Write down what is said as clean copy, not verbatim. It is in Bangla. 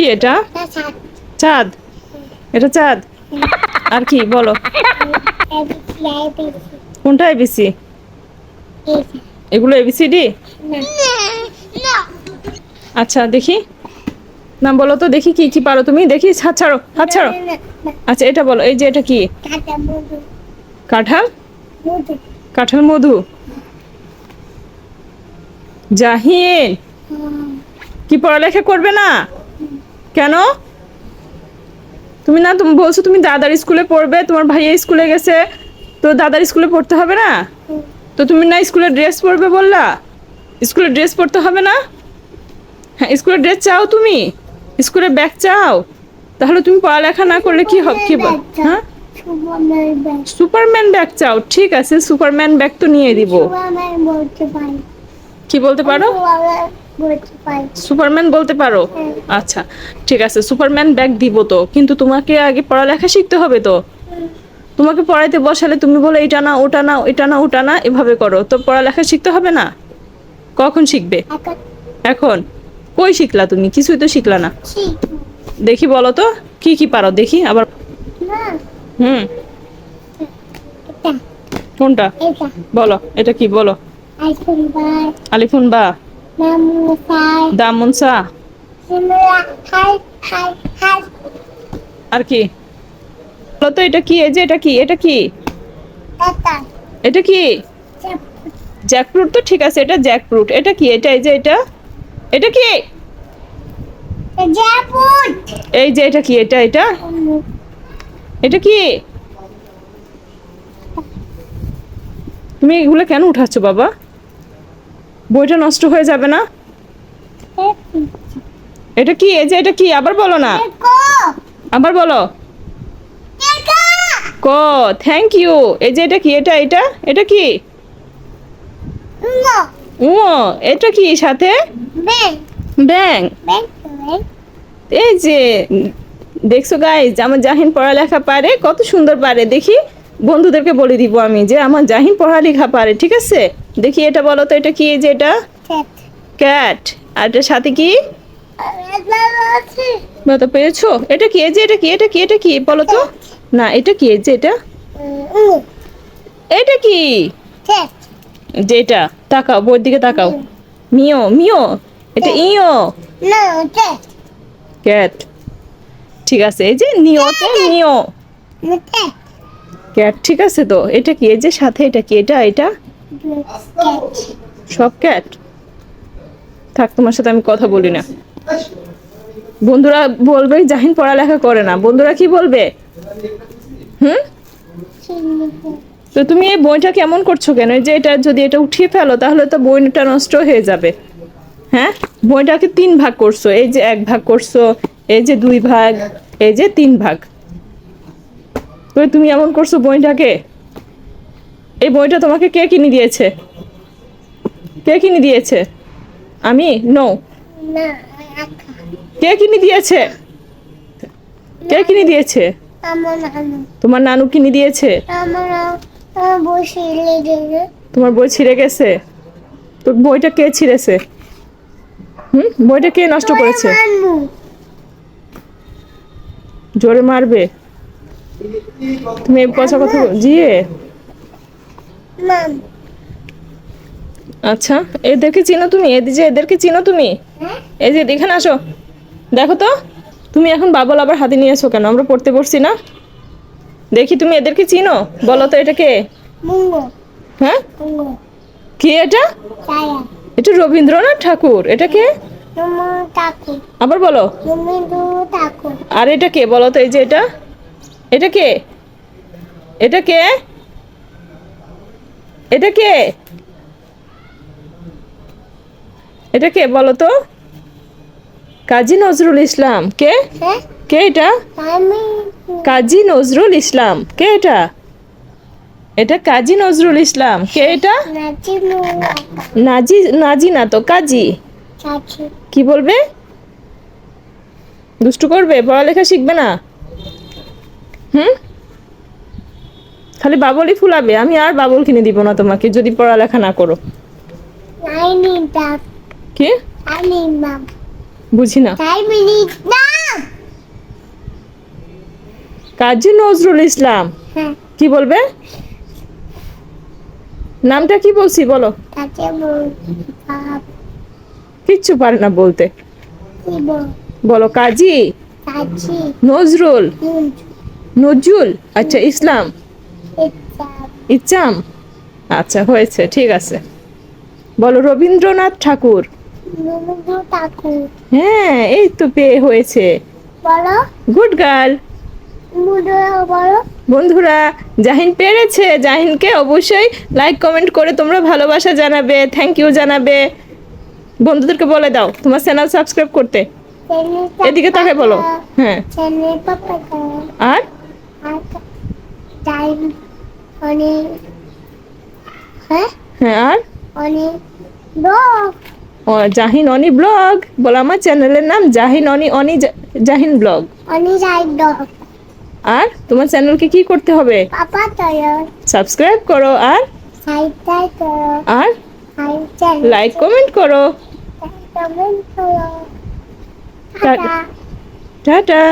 কি এটা? চাঁদ। এটা চাঁদ। আর কি বলো? কোনটা এবিসি? এগুলো এবিসিডি? আচ্ছা দেখি, নাম বলো তো দেখি, কি কি পারো তুমি দেখি। হাত ছাড়ো, হাত ছাড়ো। আচ্ছা এটা বলো, এই যে এটা কি? কাঁঠাল। কাঁঠাল মধু। জাহিন, কি পড়ালেখা করবে না কেন? তুমি না, তুমি বলছো তুমি দাদার স্কুলে পড়বে, তোমার ভাইয়া স্কুলে গেছে, তো দাদার স্কুলে পড়তে হবে না? তো তুমি না স্কুলের ড্রেস পরবে বললা, স্কুলের ড্রেস পরতে হবে না? হ্যাঁ, স্কুলের ড্রেস চাও তুমি, স্কুলের ব্যাগ চাও, তাহলে তুমি পড়ালেখা না করলে কি হবে? কি হ্যাঁ, সুপারম্যান ব্যাগ চাও? ঠিক আছে, সুপারম্যান ব্যাগ তো নিয়ে দিব। কি বলতে পারো? সুপারম্যান বলতে পারো? আচ্ছা ঠিক আছে, সুপারম্যান ব্যাগ দিব তো, কিন্তু তোমাকে আগে পড়ালেখা শিখতে হবে তো। তোমাকে পড়াইতে বসালে তুমি বলে এটা না ওটা না, এটা না ওটা না, এভাবে করো, তো পড়ালেখা শিখতে হবে না? কখন শিখবে? এখন। কই শিখলা তুমি? কিছুই তো শিখলা না। দেখি বলো তো কি কি পারো দেখি আবার। হুম, কোনটা বলো? এটা কি বলো? আলিফুন বা, দামুনসা, আর কি বলো তো? এটা কি? এই যে এটা কি? এটা কি? এটা কি? জ্যাকফ্রুট তো ঠিক আছে, এটা জ্যাকফ্রুট। এটা কি? এটা এই যে এটা, এটা কি? এই যে এটা কি? এটা এটা, এটা কি? তুমি এগুলো কেন উঠাচ্ছ বাবা? বইটা নষ্ট হয়ে যাবে না? এটা কি? এই যে এটা কি? আবার বলো না, আবার বলো। ক, থ্যাংক ইউ। এই যে এটা কি? এটা এটা, এটা কি? ও, এটা কি সাথে? ব্যাং। এই যে দেখছো গাইজ, আমার জাহিন পড়ালেখা পারে, কত সুন্দর পারে দেখি। বন্ধুদেরকে বলে দিব আমি যে আমার জাহিন পড়ালেখা পারে, ঠিক আছে? দেখি এটা বলো তো, এটা কি? এই যে এটা ক্যাট, আর এটার সাথে কি? বলতে পেরেছো? এটা কি? এই যে এটা কি? এটা কি? এটা কি বলো তো? না, এটা কি? এই যে এটা, এটা কি? যেটা, তাকাও বইয়ের দিকে তাকাও। মিও মিও, এটা ইও। ক্যাট। ঠিক আছে, এই যে নিওতে নিও, ক্যাট। ঠিক আছে তো, এটা কি? এই যে সাথে এটা কি? এটা এটা সব ক্যাট। থাক, তোমার সাথে আমি কথা বলি না। বন্ধুরা বলবে জাহিন পড়ালেখা করে না, বন্ধুরা কি বলবে? হুম, তো তুমি এই বইটা কেমন করছো কেন? এই যে এটা যদি এটা উঠিয়ে ফেলো তাহলে তো বইটা নষ্ট হয়ে যাবে। হ্যাঁ, বইটাকে 3 ভাগ করছো, এই যে 1 ভাগ করছো, এই যে 2 ভাগ, এই যে 3 ভাগ, তো তুমি এমন করছো বইটাকে। এই বইটা তোমাকে কে কিনে দিয়েছে? কে কিনে দিয়েছে? আমি? নো। কে কিনে দিয়েছে? কে কিনে দিয়েছে? তোমার নানু কিনে দিয়েছে? তোমার বই ছিঁড়ে গেছে? তো বইটা কে ছিঁড়েছে? হুম, বইটা কে নষ্ট করেছে? জোরে মারবে? তুমি এই কথা কথা জিয়ে। আচ্ছা, এদেরকে চিনো তুমি? এই যে এদেরকে চিনো তুমি? এই যে এখানে আসো, দেখো তো, তুমি এখন বাবল আবার হাতে নিয়েছো কেন? আমরা পড়তে বসছি না? দেখি তুমি এদেরকে চিনো? বলো তো এটা কে? হ্যাঁ, কে এটা? এটা রবীন্দ্রনাথ ঠাকুর। এটা কে? আবার বলো। আর এটা কে বলো তো? এই যে এটা, এটা কে? এটা কে? এটা কে? এটা কে বলো তো? কাজী নজরুল ইসলাম। কে? কে এটা? কাজী নজরুল ইসলাম। কে এটা? এটা কাজী নজরুল ইসলাম। কে এটা? নাজি, নাজি না তো, কাজী। কি বলবে? দুষ্টু করবে? পড়ালেখা শিখবে না? হুম, খালি বাবলই ফুলাবে। আমি আর বাবল কিনে দিব না তোমাকে যদি পড়ালেখা না করো। কি? বুঝি না। কাজী নজরুল ইসলাম। হ্যাঁ কি বলবে? নামটা কি বলছি বলো। তাকে বল বাপ কিচ্ছু পারে না বলতে। কি বল বলো কাজী কাজী নজরুল নুন নজরুল আচ্ছা ইসলাম ইচ্ছাপ ইচ্ছাম। আচ্ছা হয়েছে, ঠিক আছে। বলো রবীন্দ্রনাথ ঠাকুর। নুনু ঠাকুর হ্যাঁ এই তো পেয়ে হয়েছে। বলো গুড গার্ল। মুডো বলো বন্ধুরা জাহিন পেরেছে। জাহিনকে অবশ্যই লাইক কমেন্ট করে তোমরা ভালোবাসা জানাবে, থ্যাংক ইউ জানাবে। বন্ধুদেরকে বলে দাও তোমার চ্যানেল সাবস্ক্রাইব করতে। এদিকে তাকে বলো। হ্যাঁ চ্যানেল পাপা আর আর টাইম অনেক হ্যাঁ হ্যাঁ আর অনেক ব্লগ ও জাহিন অনি ব্লগ। বলো আমার চ্যানেলের নাম জাহিন অনি অনি জাহিন ব্লগ। অনেক যাই ডগ আর তোমার চ্যানেলকে কি করতে হবে? পাপা তৈর সাবস্ক্রাইব করো আর সাইডটাই করো আর আর চ্যানেল লাইক কমেন্ট করো। কমেন্ট করো টাটা। টাটা।